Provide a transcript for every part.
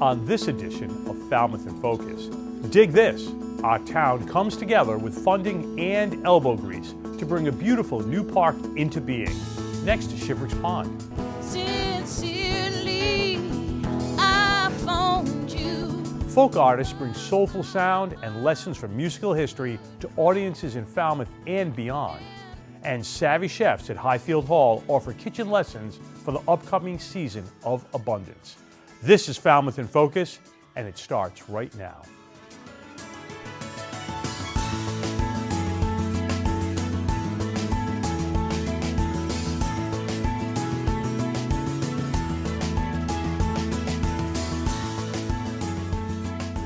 On this edition of Falmouth in Focus, dig this, our town comes together with funding and elbow grease to bring a beautiful new park into being, next to Shiverick's Pond. Sincerely, I phoned you. Folk artists bring soulful sound and lessons from musical history to audiences in Falmouth and beyond. And savvy chefs at Highfield Hall offer kitchen lessons for the upcoming season of abundance. This is Falmouth in Focus, and it starts right now.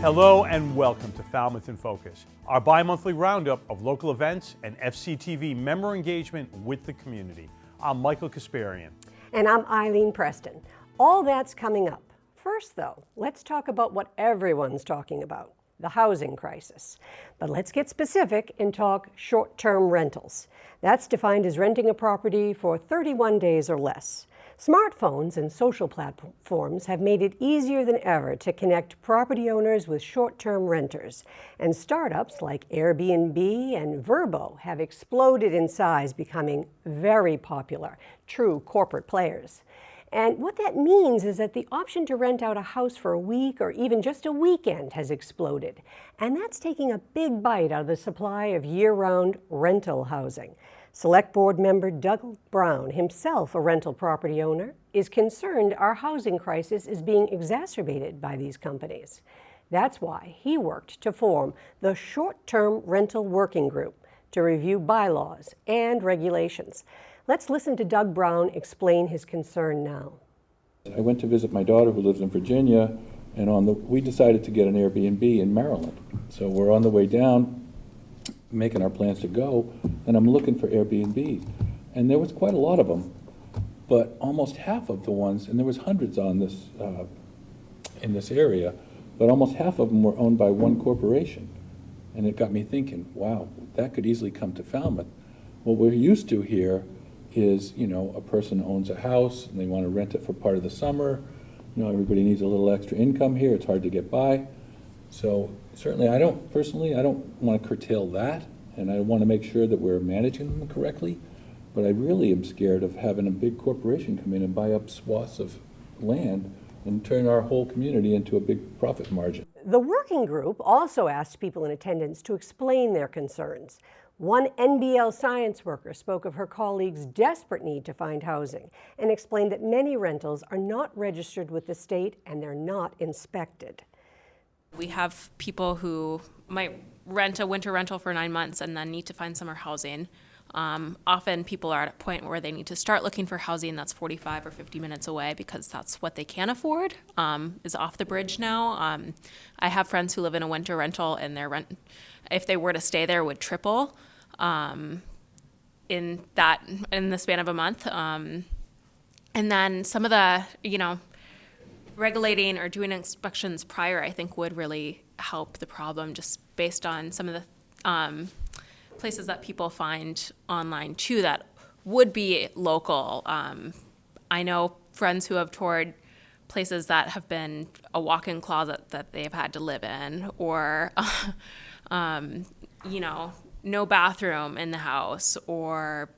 Hello and welcome to Falmouth in Focus, our bi-monthly roundup of local events and FCTV member engagement with the community. I'm Michael Kasparian. And I'm Eileen Preston. All that's coming up. First, though, let's talk about what everyone's talking about, the housing crisis. But let's get specific and talk short-term rentals. That's defined as renting a property for 31 days or less. Smartphones and social platforms have made it easier than ever to connect property owners with short-term renters. And startups like Airbnb and Vrbo have exploded in size, becoming very popular, true corporate players. And what that means is that the option to rent out a house for a week or even just a weekend has exploded. And that's taking a big bite out of the supply of year-round rental housing. Select Board member Doug Brown, himself a rental property owner, is concerned our housing crisis is being exacerbated by these companies. That's why he worked to form the Short-Term Rental Working Group to review bylaws and regulations. Let's listen to Doug Brown explain his concern now. I went to visit my daughter who lives in Virginia, and we decided to get an Airbnb in Maryland. So we're on the way down, making our plans to go, and I'm looking for Airbnbs. And there was quite a lot of them, but almost half of the ones, and there was hundreds on this in this area, but almost half of them were owned by one corporation. And it got me thinking, wow, that could easily come to Falmouth. What we're used to here is, a person owns a house and they want to rent it for part of the summer. Everybody needs a little extra income here. It's hard to get by. So certainly I don't want to curtail that, and I want to make sure that we're managing them correctly. But I really am scared of having a big corporation come in and buy up swaths of land and turn our whole community into a big profit margin. The working group also asked people in attendance to explain their concerns. One NBL science worker spoke of her colleagues' desperate need to find housing and explained that many rentals are not registered with the state and they're not inspected. We have people who might rent a winter rental for 9 months and then need to find summer housing. Often people are at a point where they need to start looking for housing that's 45 or 50 minutes away because that's what they can afford, is off the bridge now. I have friends who live in a winter rental and their rent, if they were to stay there, would triple in the span of a month. And then some of the, regulating or doing inspections prior, I think, would really help the problem, just based on some of the places that people find online too that would be local. I know friends who have toured places that have been a walk-in closet that they've had to live in, or no bathroom in the house, or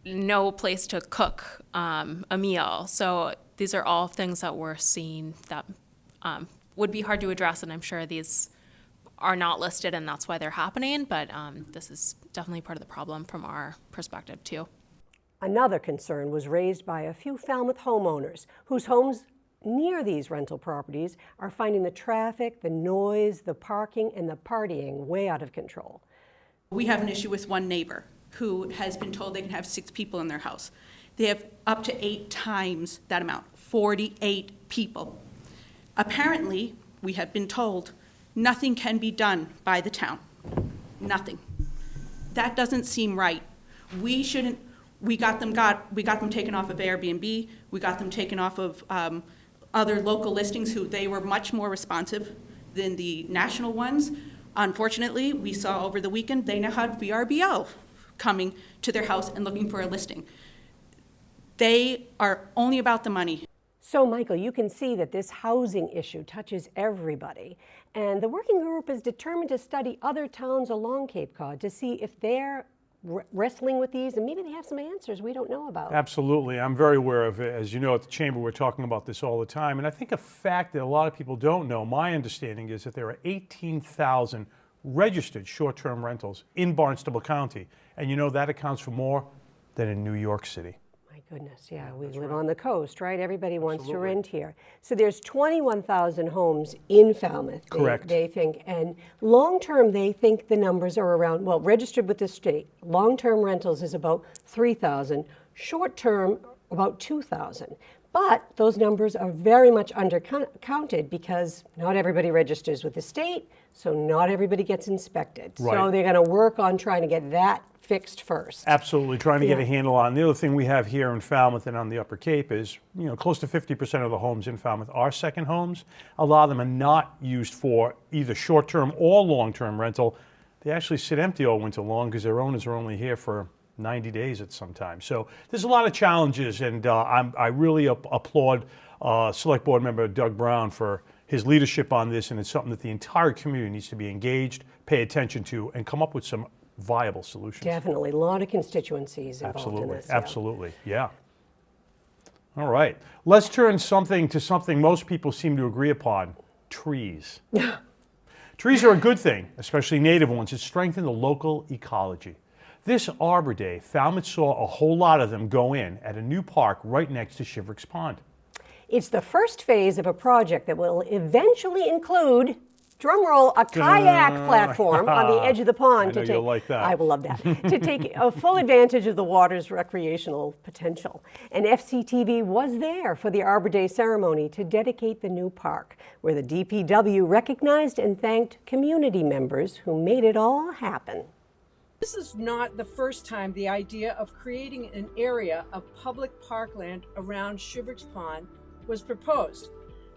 no place to cook a meal. So these are all things that we're seeing that would be hard to address, and I'm sure these are not listed and that's why they're happening, but this is definitely part of the problem from our perspective too. Another concern was raised by a few Falmouth homeowners whose homes near these rental properties are finding the traffic, the noise, the parking, and the partying way out of control. We have an issue with one neighbor who has been told they can have 6 people in their house. They have up to 8 times that amount, 48 people. Apparently, we have been told nothing can be done by the town. Nothing. That doesn't seem right. We got them taken off of Airbnb. We got them taken off of other local listings who they were much more responsive than the national ones. Unfortunately, we saw over the weekend they now had VRBO coming to their house and looking for a listing. They are only about the money. So, Michael, you can see that this housing issue touches everybody. And the working group is determined to study other towns along Cape Cod to see if they're wrestling with these, and maybe they have some answers we don't know about. Absolutely. I'm very aware of it. As you know, at the Chamber, we're talking about this all the time. And I think a fact that a lot of people don't know, my understanding is that there are 18,000 registered short-term rentals in Barnstable County. And you know, that accounts for more than in New York City. My goodness, yeah, we live on the coast, right? Everybody wants to rent here. So there's 21,000 homes in Falmouth, Correct. They think. And long-term, they think the numbers are around, well, registered with the state. Long-term rentals is about 3,000. Short-term, about 2,000. But those numbers are very much undercounted because not everybody registers with the state, so not everybody gets inspected. Right. So they're going to work on trying to get that fixed first. Absolutely, trying to get a handle on. The other thing we have here in Falmouth and on the Upper Cape is, you know, close to 50% of the homes in Falmouth are second homes. A lot of them are not used for either short-term or long-term rental. They actually sit empty all winter long because their owners are only here for 90 days at some time. So there's a lot of challenges, and I really applaud Select Board Member Doug Brown for his leadership on this, and it's something that the entire community needs to be engaged, pay attention to, and come up with some viable solutions. Definitely, a lot of constituencies involved in this. Absolutely, yeah. All right, let's turn something to something most people seem to agree upon, trees. Trees are a good thing, especially native ones. It strengthens the local ecology. This Arbor Day, Falmouth saw a whole lot of them go in at a new park right next to Shiverick's Pond. It's the first phase of a project that will eventually include, drumroll, a kayak platform on the edge of the pond. I know you'll like that. I will love that. To take a full advantage of the water's recreational potential. And FCTV was there for the Arbor Day ceremony to dedicate the new park, where the DPW recognized and thanked community members who made it all happen. This is not the first time the idea of creating an area of public parkland around Shiverick's Pond was proposed.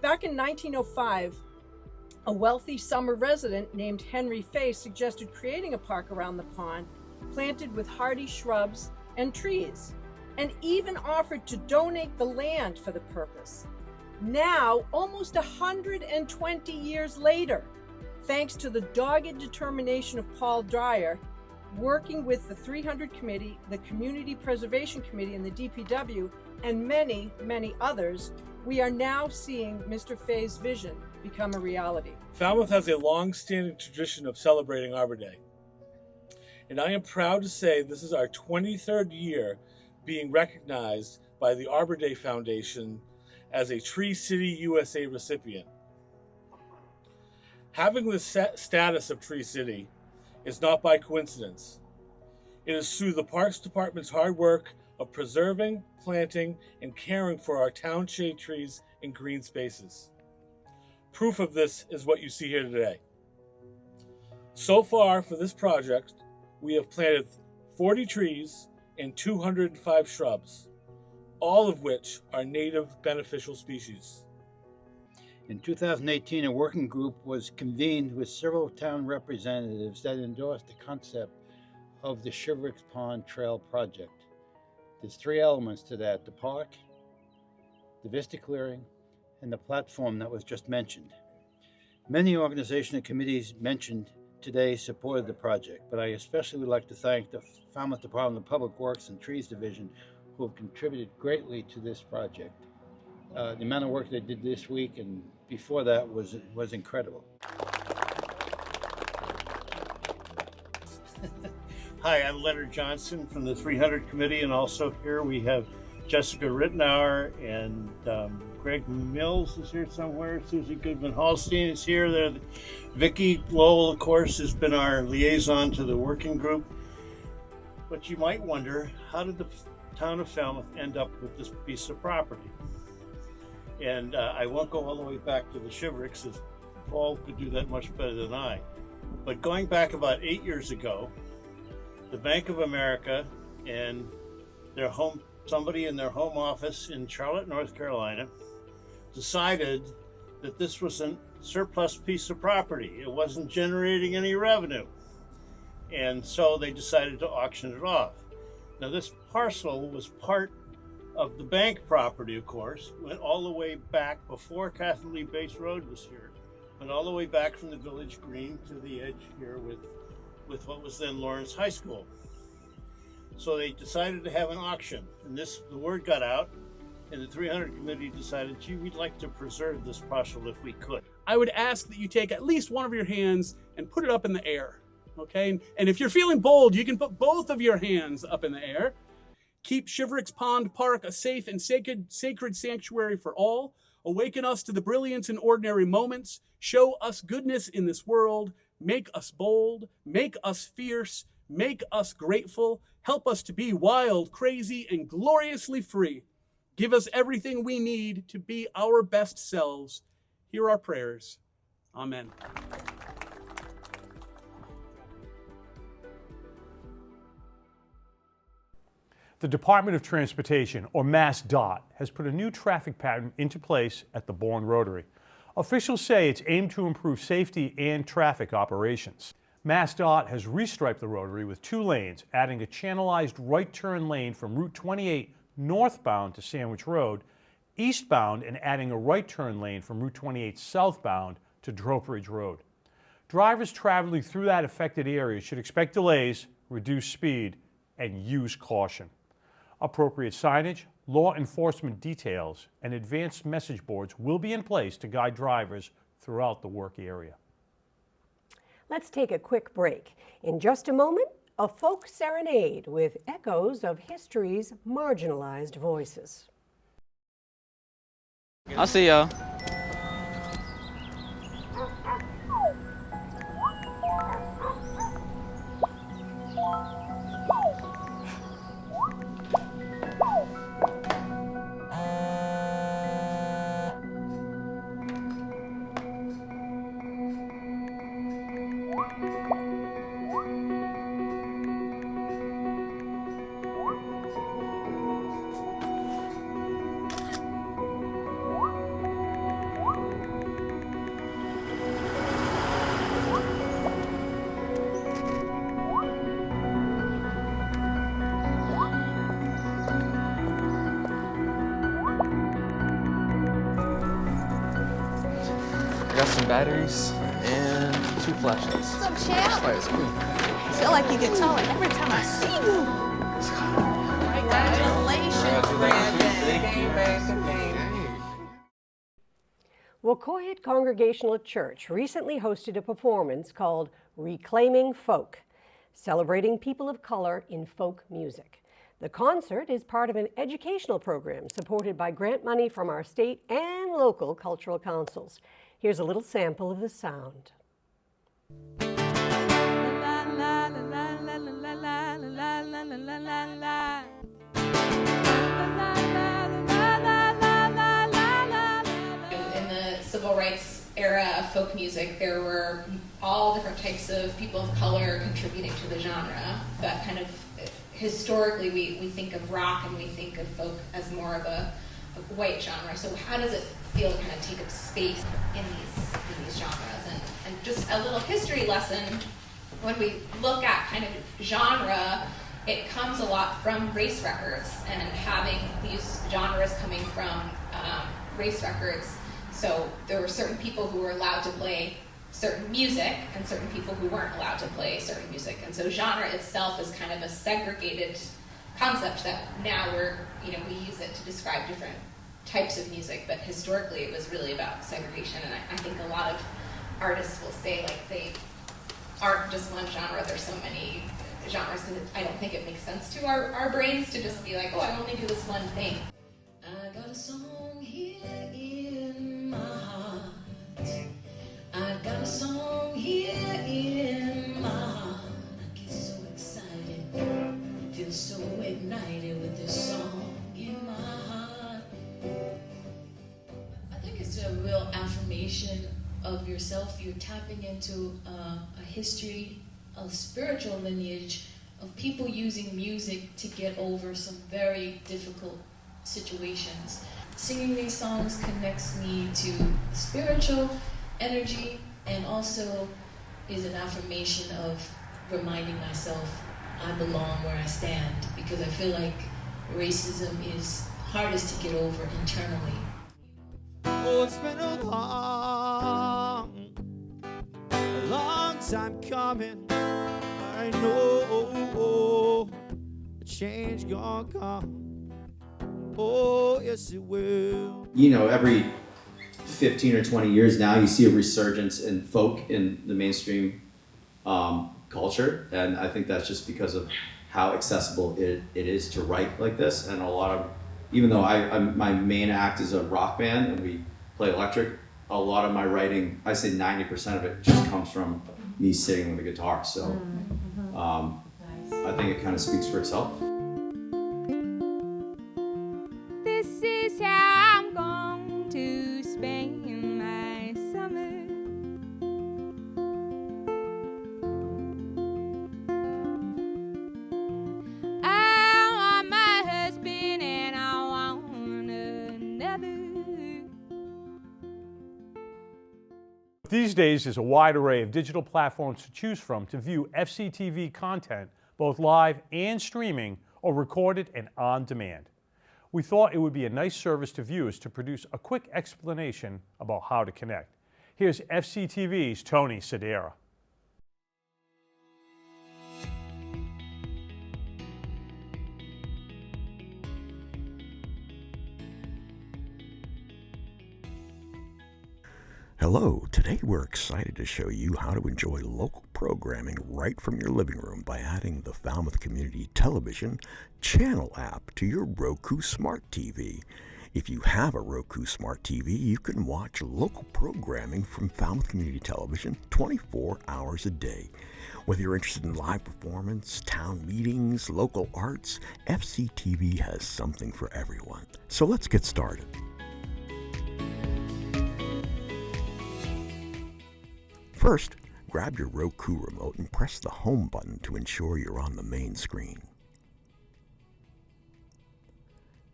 Back in 1905, a wealthy summer resident named Henry Fay suggested creating a park around the pond, planted with hardy shrubs and trees, and even offered to donate the land for the purpose. Now, almost 120 years later, thanks to the dogged determination of Paul Dyer, working with the 300 Committee, the Community Preservation Committee, and the DPW, and many, many others, we are now seeing Mr. Fay's vision become a reality. Falmouth has a long-standing tradition of celebrating Arbor Day. And I am proud to say this is our 23rd year being recognized by the Arbor Day Foundation as a Tree City USA recipient. Having the status of Tree City is not by coincidence. It is through the Parks Department's hard work of preserving, planting, and caring for our town shade trees and green spaces. Proof of this is what you see here today. So far for this project, we have planted 40 trees and 205 shrubs, all of which are native beneficial species. In 2018, a working group was convened with several town representatives that endorsed the concept of the Shiverick's Pond Trail project. There's three elements to that: the park, the vista clearing, and the platform that was just mentioned. Many organizations and committees mentioned today supported the project, but I especially would like to thank the Falmouth Department of Public Works and Trees Division, who have contributed greatly to this project. The amount of work they did this week and before that was incredible. Hi, I'm Leonard Johnson from the 300 Committee, and also here we have Jessica Rittenauer and Greg Mills is here somewhere. Susie Goodman-Hallstein is here. Vicki Lowell, of course, has been our liaison to the working group. But you might wonder, how did the town of Falmouth end up with this piece of property? And I won't go all the way back to the Shivericks, as Paul could do that much better than I. But going back about 8 years ago, the Bank of America and somebody in their home office in Charlotte, North Carolina, decided that this was a surplus piece of property. It wasn't generating any revenue. And so they decided to auction it off. Now, this parcel was part of the bank property, of course, went all the way back before Catherine Lee Bates Road was here. Went all the way back from the village green to the edge here with what was then Lawrence High School. So they decided to have an auction, and the word got out, and the 300 committee decided, gee, we'd like to preserve this parcel if we could. I would ask that you take at least one of your hands and put it up in the air, okay? And if you're feeling bold, you can put both of your hands up in the air. Keep Shiverix Pond Park a safe and sacred sanctuary for all. Awaken us to the brilliance in ordinary moments. Show us goodness in this world. Make us bold. Make us fierce. Make us grateful. Help us to be wild, crazy, and gloriously free. Give us everything we need to be our best selves. Hear our prayers. Amen. The Department of Transportation, or MassDOT, has put a new traffic pattern into place at the Bourne Rotary. Officials say it's aimed to improve safety and traffic operations. MassDOT has restriped the Rotary with 2 lanes, adding a channelized right turn lane from Route 28 northbound to Sandwich Road, eastbound, and adding a right turn lane from Route 28 southbound to Dropridge Road. Drivers traveling through that affected area should expect delays, reduce speed, and use caution. Appropriate signage, law enforcement details, and advanced message boards will be in place to guide drivers throughout the work area. Let's take a quick break. In just a moment, a folk serenade with echoes of history's marginalized voices. I'll see y'all. I got some batteries and 2 flashlights. What's up, champ? Flashlights, cool. I feel like you get taller every time I see you. Congratulations, Brandon. Wacoyet Congregational Church recently hosted a performance called Reclaiming Folk, celebrating people of color in folk music. The concert is part of an educational program supported by grant money from our state and local cultural councils. Here's a little sample of the sound. In the civil rights era of folk music, there were all different types of people of color contributing to the genre. But kind of historically, we think of rock and we think of folk as more of a white genre. So how does it feel to kind of take up space in these genres? And just a little history lesson, when we look at kind of genre, it comes a lot from race records and having these genres coming from race records. So there were certain people who were allowed to play certain music and certain people who weren't allowed to play certain music. And so genre itself is kind of a segregated concept that now we use it to describe different types of music, but historically it was really about segregation. And I think a lot of artists will say like they aren't just one genre, there's so many genres, because I don't think it makes sense to our brains to just be like, oh, I only do this one thing. I got a song here in my heart. I got a song here in my heart. I get so excited, feel so ignited with this song in my heart. I think it's a real affirmation of yourself. You're tapping into a history, a spiritual lineage of people using music to get over some very difficult situations. Singing these songs connects me to spiritual energy and also is an affirmation of reminding myself I belong where I stand, because I feel like racism is hardest to get over internally. Oh, it's been a long time coming. I know a change gonna come. Oh, yes it will. You know, every 15 or 20 years now, you see a resurgence in folk in the mainstream culture, and I think that's just because of how accessible it is to write like this. And a lot of, even though my main act is a rock band and we play electric, a lot of my writing, I say 90% of it just comes from me sitting with a guitar. So I think it kind of speaks for itself. This is how I'm going to spend my summer. I want my husband and I want another. These days, there's a wide array of digital platforms to choose from to view FCTV content, both live and streaming, or recorded and on demand. We thought it would be a nice service to viewers to produce a quick explanation about how to connect. Here's FCTV's Tony Sedera. Hello, today we're excited to show you how to enjoy local programming right from your living room by adding the Falmouth Community Television channel app to your Roku Smart TV. If you have a Roku Smart TV, you can watch local programming from Falmouth Community Television 24 hours a day. Whether you're interested in live performance, town meetings, local arts, FCTV has something for everyone. So let's get started. First, grab your Roku remote and press the home button to ensure you're on the main screen.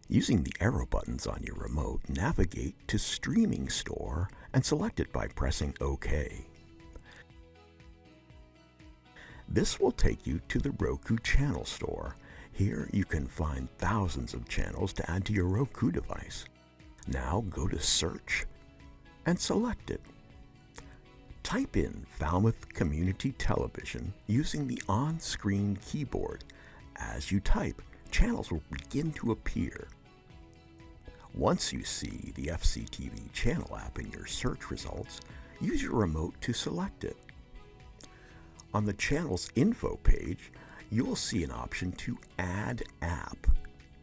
Using the arrow buttons on your remote, navigate to Streaming Store and select it by pressing OK. This will take you to the Roku Channel Store. Here you can find thousands of channels to add to your Roku device. Now go to Search and select it. Type in Falmouth Community Television using the on-screen keyboard. As you type, channels will begin to appear. Once you see the FCTV channel app in your search results, use your remote to select it. On the channel's info page, you will see an option to Add App.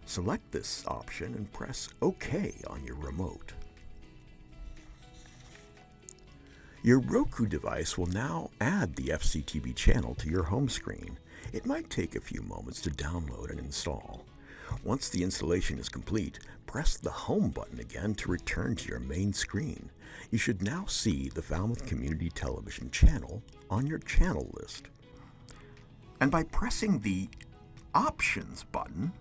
Select this option and press OK on your remote. Your Roku device will now add the FCTV channel to your home screen. It might take a few moments to download and install. Once the installation is complete, press the home button again to return to your main screen. You should now see the Falmouth Community Television channel on your channel list. And by pressing the Options button,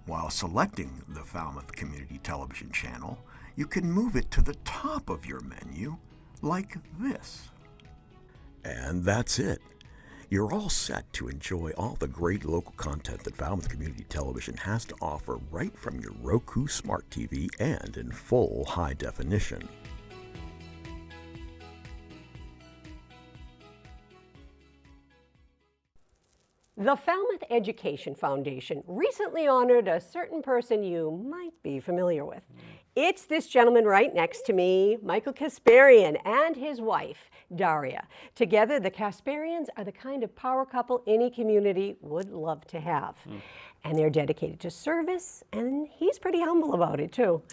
while selecting the Falmouth Community Television channel, you can move it to the top of your menu like this. And that's it. You're all set to enjoy all the great local content that Falmouth Community Television has to offer right from your Roku Smart TV and in full high definition. The Falmouth Education Foundation recently honored a certain person you might be familiar with. It's this gentleman right next to me, Michael Kasparian, and his wife, Daria. Together, the Kasparians are the kind of power couple any community would love to have. And they're dedicated to service, and he's pretty humble about it, too.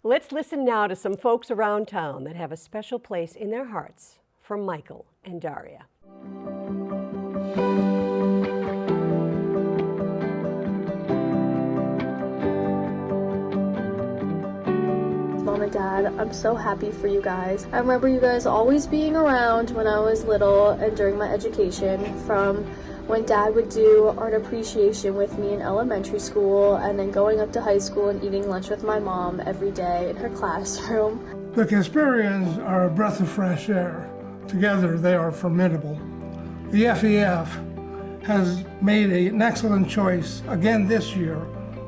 Let's listen now to some folks around town that have a special place in their hearts for Michael and Daria. Mom and Dad, I'm so happy for you guys. I remember you guys always being around when I was little and during my education, from when Dad would do art appreciation with me in elementary school and then going up to high school and eating lunch with my mom every day in her classroom. The Kasparians are a breath of fresh air. Together they are formidable. The FEF has made an excellent choice again this year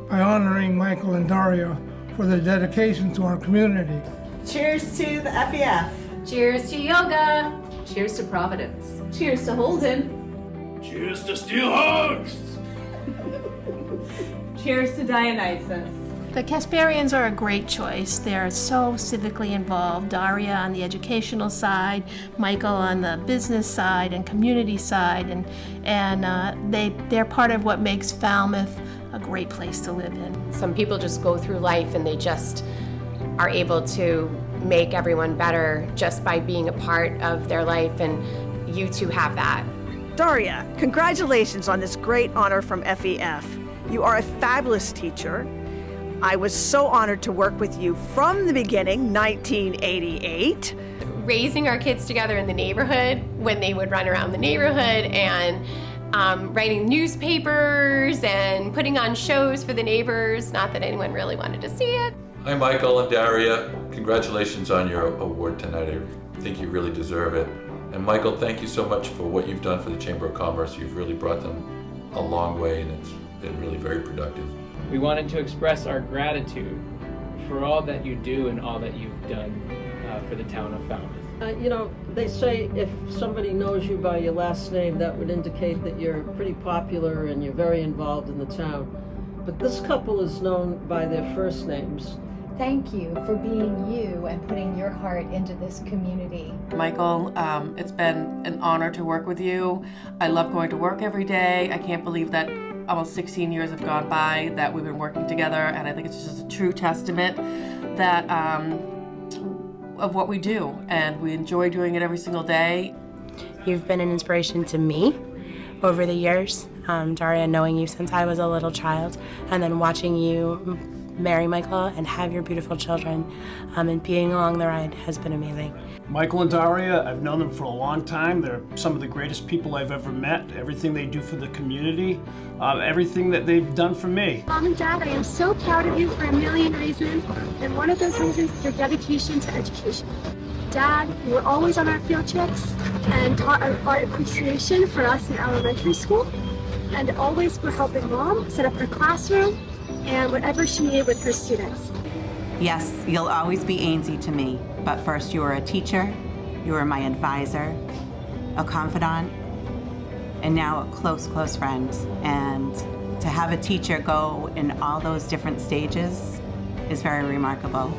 by honoring Michael and Daria for their dedication to our community. Cheers to the FEF. Cheers to yoga. Cheers to Providence. Cheers to Holden. Cheers to Steel Hogs! Cheers to Dionysus. The Kasparians are a great choice. They're so civically involved. Daria on the educational side, Michael on the business side and community side, and they're part of what makes Falmouth a great place to live in. Some people just go through life and they just are able to make everyone better just by being a part of their life, and you two have that. Daria, congratulations on this great honor from FEF. You are a fabulous teacher. I was so honored to work with you from the beginning, 1988. Raising our kids together in the neighborhood when they would run around the neighborhood and writing newspapers and putting on shows for the neighbors, not that anyone really wanted to see it. Hi, Michael and Daria. Congratulations on your award tonight. I think you really deserve it. And Michael, thank you so much for what you've done for the Chamber of Commerce. You've really brought them a long way, and it's been really very productive. We wanted to express our gratitude for all that you do and all that you've done for the town of Falmouth. You know, they say if somebody knows you by your last name, that would indicate that you're pretty popular and you're very involved in the town. But this couple is known by their first names. Thank you for being you and putting your heart into this community. Michael, it's been an honor to work with you. I love going to work every day. I can't believe that almost 16 years have gone by that we've been working together, and I think it's just a true testament that of what we do, and we enjoy doing it every single day. You've been an inspiration to me over the years, Daria, knowing you since I was a little child, and then watching you marry Michael and have your beautiful children, and being along the ride has been amazing. Michael and Daria, I've known them for a long time. They're some of the greatest people I've ever met. Everything they do for the community, everything that they've done for me. Mom and Dad, I am so proud of you for a million reasons, and one of those reasons is your dedication to education. Dad, you were always on our field trips and taught our art appreciation for us in elementary school, and always for helping Mom set up her classroom and whatever she needed with her students. Yes, you'll always be Ainsley to me, but first you were a teacher, you were my advisor, a confidant, and now a close, close friend. And to have a teacher go in all those different stages is very remarkable.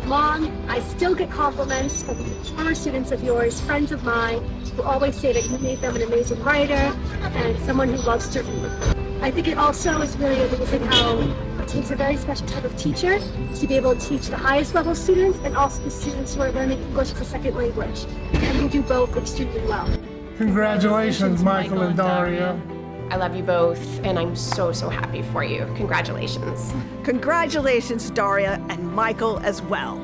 Mom, I still get compliments from former students of yours, friends of mine, who always say that you made them an amazing writer and someone who loves to read. I think it also is really amazing how it takes a very special type of teacher to be able to teach the highest level students and also the students who are learning English as a second language. And you do both extremely well. Congratulations, Michael and Daria. I love you both, and I'm so, so happy for you. Congratulations. Congratulations, Daria and Michael as well.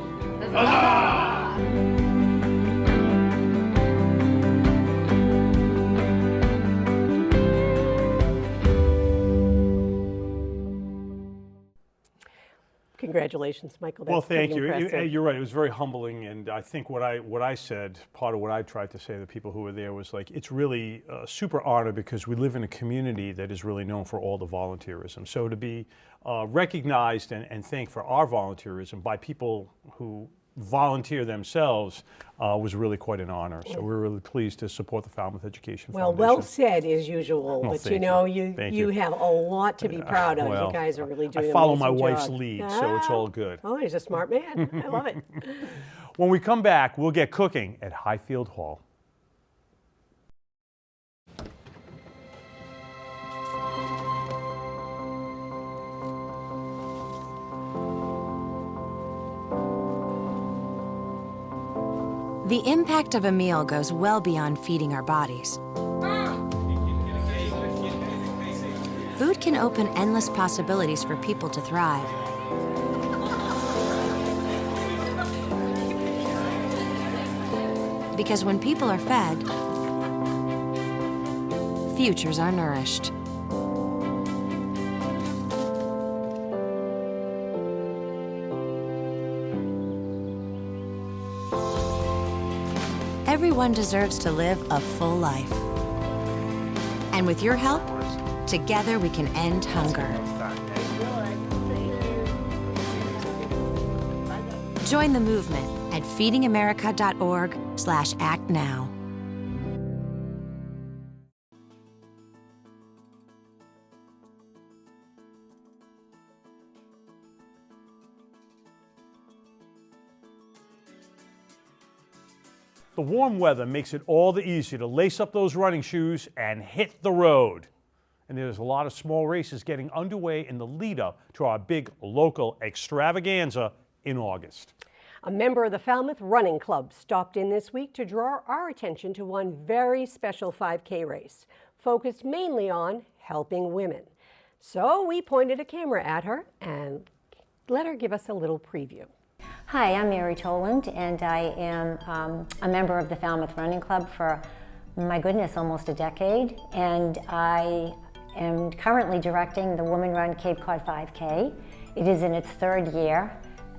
Congratulations, Michael. Well, That's thank pretty you. impressive. You're right. It was very humbling, and I think what I said, part of what I tried to say to the people who were there was like, it's really a super honor because we live in a community that is really known for all the volunteerism. So to be recognized and thanked for our volunteerism by people who volunteer themselves was really quite an honor. So we're really pleased to support the Falmouth Education Foundation. Well said as usual, Well, but you know, you have a lot to be proud of. Well, you guys are really doing I follow an my amazing wife's job. lead, so it's all good. Oh, he's a smart man. I love it. When we come back, we'll get cooking at Highfield Hall. The impact of a meal goes well beyond feeding our bodies. Food can open endless possibilities for people to thrive. Because when people are fed, futures are nourished. Everyone deserves to live a full life. And with your help, together we can end hunger. Join the movement at feedingamerica.org/actnow. The warm weather makes it all the easier to lace up those running shoes and hit the road. And there's a lot of small races getting underway in the lead up to our big local extravaganza in August. A member of the Falmouth Running Club stopped in this week to draw our attention to one very special 5K race, focused mainly on helping women. So we pointed a camera at her and let her give us a little preview. Hi, I'm Mary Toland, and I am a member of the Falmouth Running Club for, my goodness, almost a decade. And I am currently directing the Women Run Cape Cod 5K. It is in its third year.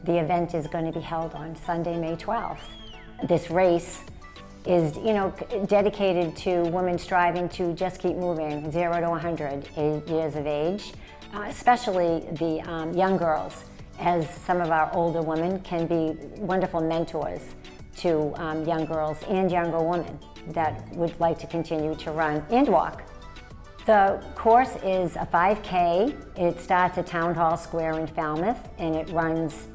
The event is going to be held on Sunday, May 12th. This race is, dedicated to women striving to just keep moving, 0 to 100 years of age, especially the young girls, as some of our older women can be wonderful mentors to young girls and younger women that would like to continue to run and walk. The course is a 5K. It starts at Town Hall Square in Falmouth, and it runs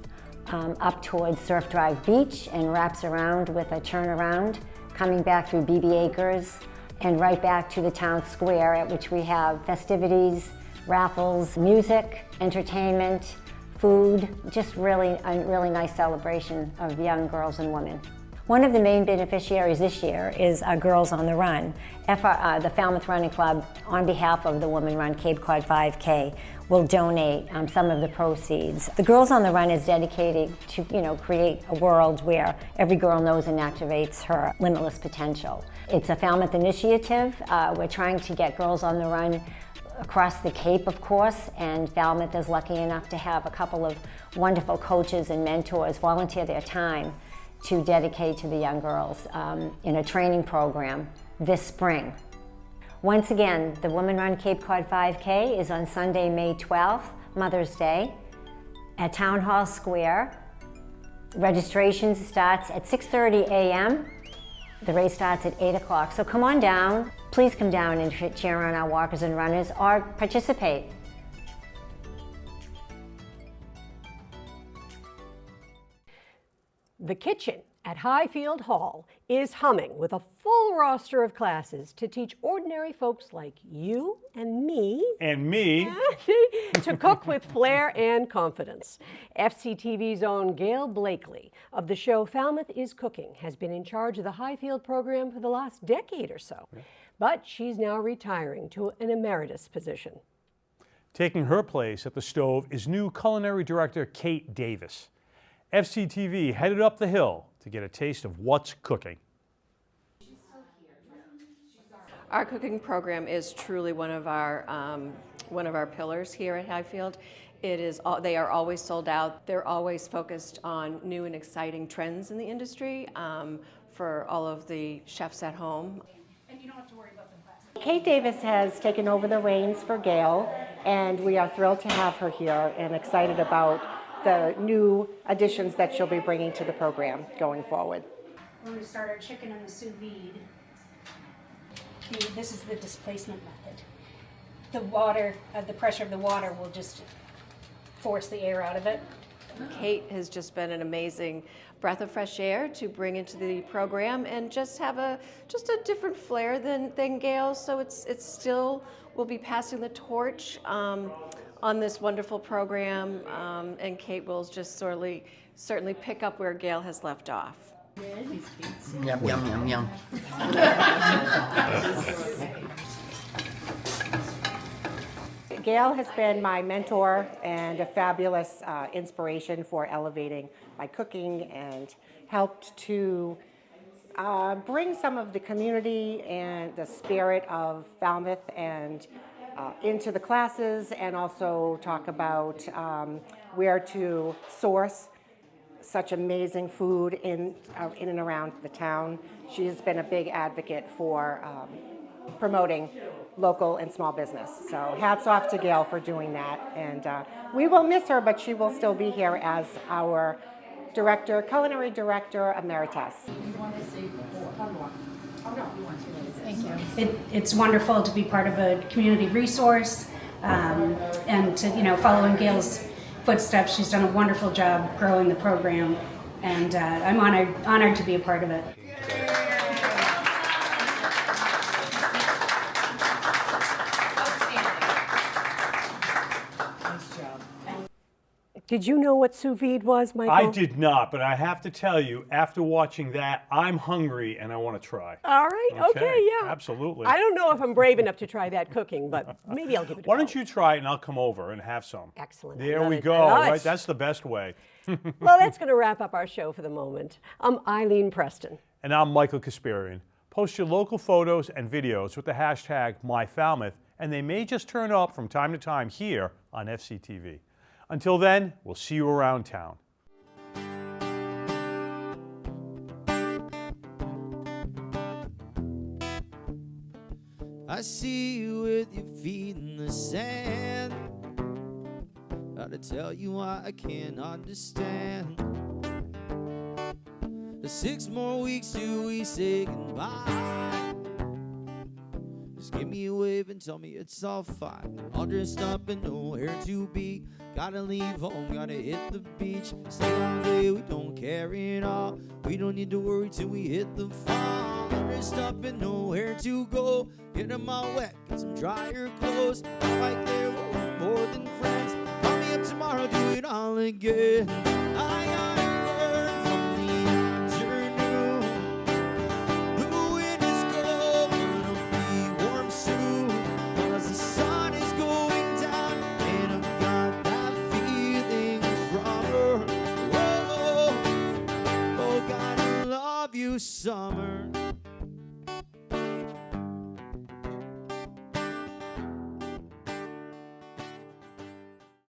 up towards Surf Drive Beach and wraps around with a turnaround, coming back through BB Acres and right back to the town square, at which we have festivities, raffles, music, entertainment, food, just really a really nice celebration of young girls and women. One of the main beneficiaries this year is Girls on the Run. The Falmouth Running Club, on behalf of the Women Run Cape Cod 5K, will donate some of the proceeds. The Girls on the Run is dedicated to, create a world where every girl knows and activates her limitless potential. It's a Falmouth initiative. We're trying to get Girls on the Run across the Cape, of course, and Falmouth is lucky enough to have a couple of wonderful coaches and mentors volunteer their time to dedicate to the young girls in a training program this spring. Once again, the Women Run Cape Cod 5K is on Sunday, May 12th, Mother's Day, at Town Hall Square. Registration starts at 6:30 a.m. The race starts at 8 o'clock, so come on down. Please come down and cheer on our walkers and runners or participate. The kitchen at Highfield Hall is humming with a full roster of classes to teach ordinary folks like you and me to cook with flair and confidence. FCTV's own Gail Blakely of the show Falmouth is Cooking has been in charge of the Highfield program for the last decade or so, but she's now retiring to an emeritus position. Taking her place at the stove is new culinary director Kate Davis. FCTV headed up the hill to get a taste of what's cooking. Our cooking program is truly one of our pillars here at Highfield. They are always sold out. They're always focused on new and exciting trends in the industry for all of the chefs at home. And you don't have to worry about them class. Kate Davis has taken over the reins for Gail, and we are thrilled to have her here and excited about the new additions that she'll be bringing to the program going forward. We're going to start our chicken in the sous vide. This is the displacement method. The water, the pressure of the water will just force the air out of it. Kate has just been an amazing breath of fresh air to bring into the program and just have a different flair than Gail. So it's still, we'll be passing the torch on this wonderful program, and Kate will just certainly pick up where Gail has left off. Yum, yum, yum, yum. Gail has been my mentor and a fabulous inspiration for elevating my cooking and helped to bring some of the community and the spirit of Falmouth and into the classes, and also talk about where to source such amazing food in and around the town. She's been a big advocate for promoting local and small business. So hats off to Gail for doing that. And we will miss her, but she will still be here as our Director, Culinary Director Emeritus. Thank you. It's wonderful to be part of a community resource and to, follow in Gail's footsteps. She's done a wonderful job growing the program, and I'm honored to be a part of it. Did you know what sous vide was, Michael? I did not, but I have to tell you, after watching that, I'm hungry and I want to try. All right, okay, yeah. Absolutely. I don't know if I'm brave enough to try that cooking, but maybe I'll give it a go. Why don't you try it and I'll come over and have some? Excellent. There we go, right? That's the best way. Well, that's going to wrap up our show for the moment. I'm Eileen Preston. And I'm Michael Kasparian. Post your local photos and videos with the hashtag MyFalmouth, and they may just turn up from time to time here on FCTV. Until then, we'll see you around town. I see you with your feet in the sand. Gotta tell you why I can't understand. 6 more weeks till we say goodbye. Just give me a wave and tell me it's all fine. All dressed up and nowhere to be. Gotta leave home, gotta hit the beach. Stay all day, we don't care at all. We don't need to worry till we hit the fall. All dressed up and nowhere to go. Get them all wet, get some drier clothes. Right there, we're more than friends. Call me up tomorrow, do it all again. I gotta learn from the afternoon. The wind is cold, it'll be warm soon. Cause the sun is going down, and I've got that feeling from her. Oh, gotta love you, summer.